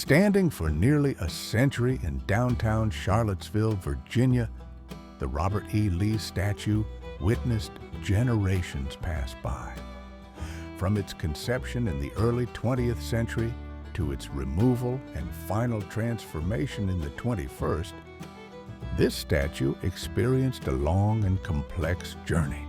Standing for nearly a century in downtown Charlottesville, Virginia, the Robert E. Lee statue witnessed generations pass by. From its conception in the early 20th century to its removal and final transformation in the 21st, this statue experienced a long and complex journey.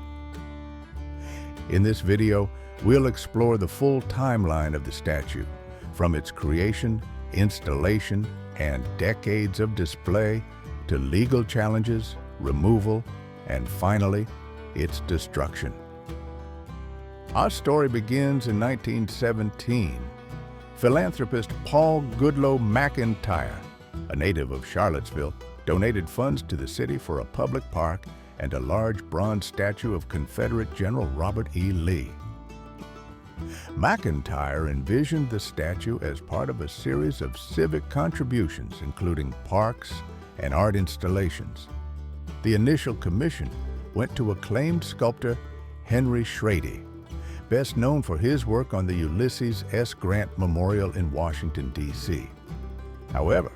In this video, we'll explore the full timeline of the statue, from its creation, installation, and decades of display to legal challenges, removal, and finally, its destruction. Our story begins in 1917. Philanthropist Paul Goodloe McIntyre, a native of Charlottesville, donated funds to the city for a public park and a large bronze statue of Confederate General Robert E. Lee. McIntyre envisioned the statue as part of a series of civic contributions, including parks and art installations. The initial commission went to acclaimed sculptor Henry Schrady, best known for his work on the Ulysses S. Grant Memorial in Washington, D.C. However,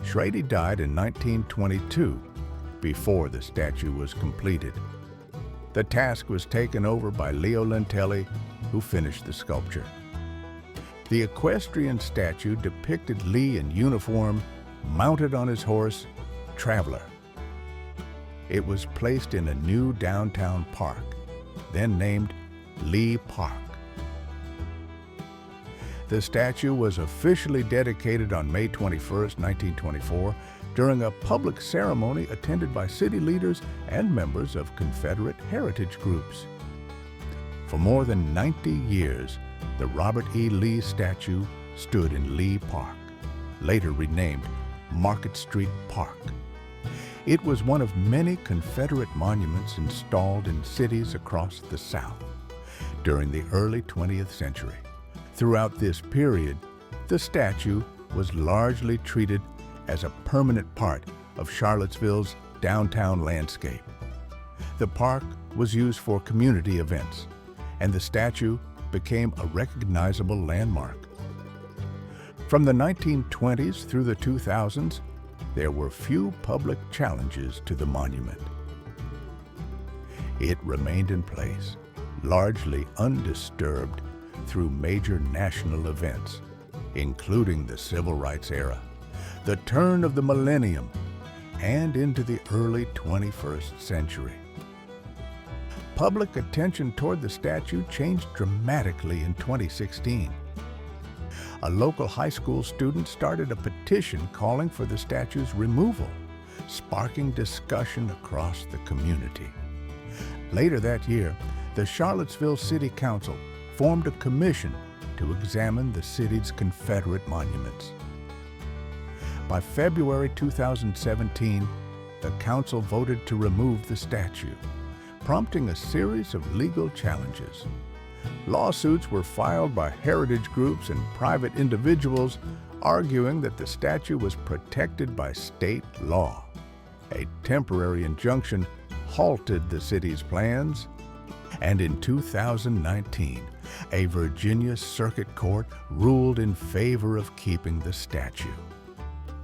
Schrady died in 1922, before the statue was completed. The task was taken over by Leo Lentelli, who finished the sculpture. The equestrian statue depicted Lee in uniform, mounted on his horse, Traveler. It was placed in a new downtown park, then named Lee Park. The statue was officially dedicated on May 21, 1924, during a public ceremony attended by city leaders and members of Confederate heritage groups. For more than 90 years, the Robert E. Lee statue stood in Lee Park, later renamed Market Street Park. It was one of many Confederate monuments installed in cities across the South during the early 20th century. Throughout this period, the statue was largely treated as a permanent part of Charlottesville's downtown landscape. The park was used for community events, and the statue became a recognizable landmark. From the 1920s through the 2000s, there were few public challenges to the monument. It remained in place, largely undisturbed through major national events, including the Civil Rights era, the turn of the millennium, and into the early 21st century. Public attention toward the statue changed dramatically in 2016. A local high school student started a petition calling for the statue's removal, sparking discussion across the community. Later that year, the Charlottesville City Council formed a commission to examine the city's Confederate monuments. By February 2017, the council voted to remove the statue, prompting a series of legal challenges. Lawsuits were filed by heritage groups and private individuals, arguing that the statue was protected by state law. A temporary injunction halted the city's plans, and in 2019, a Virginia Circuit Court ruled in favor of keeping the statue.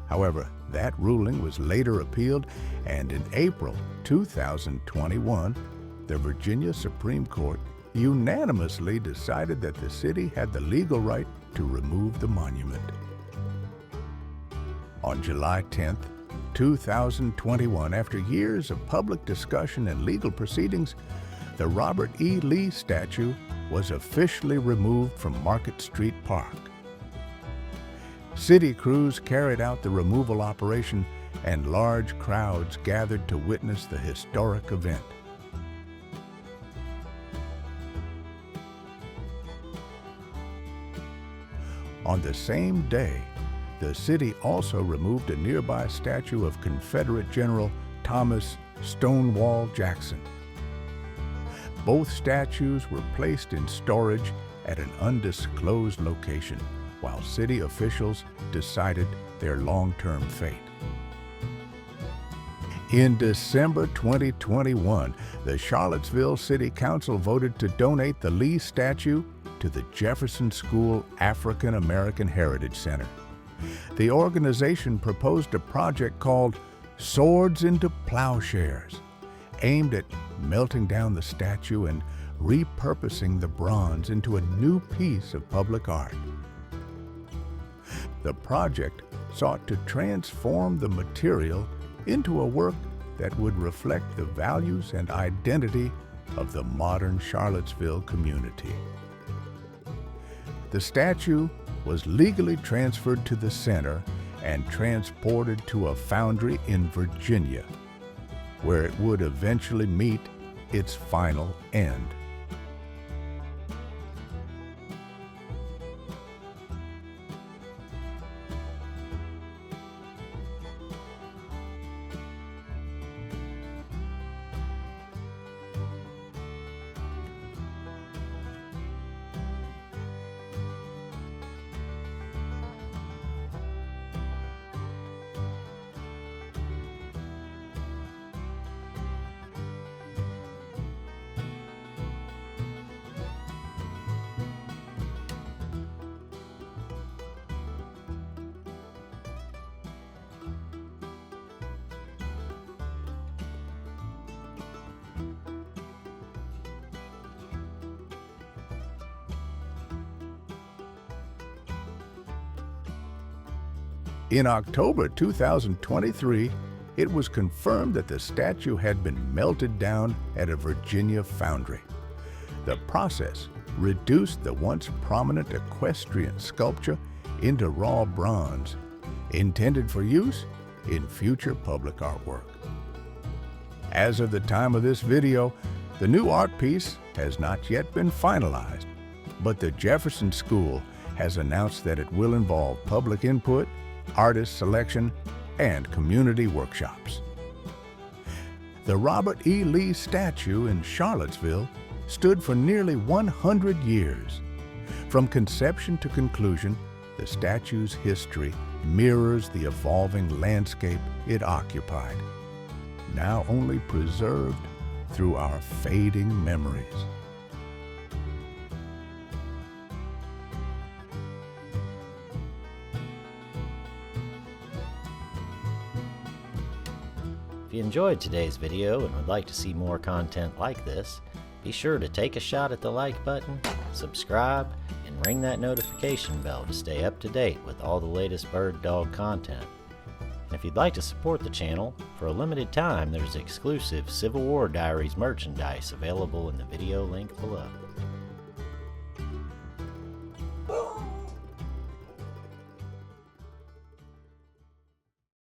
However, that ruling was later appealed, and in April 2021, the Virginia Supreme Court unanimously decided that the city had the legal right to remove the monument. On July 10, 2021, after years of public discussion and legal proceedings, the Robert E. Lee statue was officially removed from Market Street Park. City crews carried out the removal operation, and large crowds gathered to witness the historic event. On the same day, the city also removed a nearby statue of Confederate General Thomas "Stonewall" Jackson. Both statues were placed in storage at an undisclosed location, while city officials decided their long-term fate. In December 2021, the Charlottesville City Council voted to donate the Lee statue to the Jefferson School African American Heritage Center. The organization proposed a project called Swords into Plowshares, aimed at melting down the statue and repurposing the bronze into a new piece of public art. The project sought to transform the material into a work that would reflect the values and identity of the modern Charlottesville community. The statue was legally transferred to the center and transported to a foundry in Virginia, where it would eventually meet its final end. In October 2023, it was confirmed that the statue had been melted down at a Virginia foundry. The process reduced the once prominent equestrian sculpture into raw bronze, intended for use in future public artwork. As of the time of this video, the new art piece has not yet been finalized, but the Jefferson School has announced that it will involve public input, artist selection, and community workshops. The Robert E. Lee statue in Charlottesville stood for nearly 100 years. From conception to conclusion, the statue's history mirrors the evolving landscape it occupied, now only preserved through our fading memories. If you enjoyed today's video and would like to see more content like this, be sure to take a shot at the like button, subscribe, and ring that notification bell to stay up to date with all the latest BirdDogg content. And if you'd like to support the channel, for a limited time there's exclusive Civil War Diaries merchandise available in the video link below.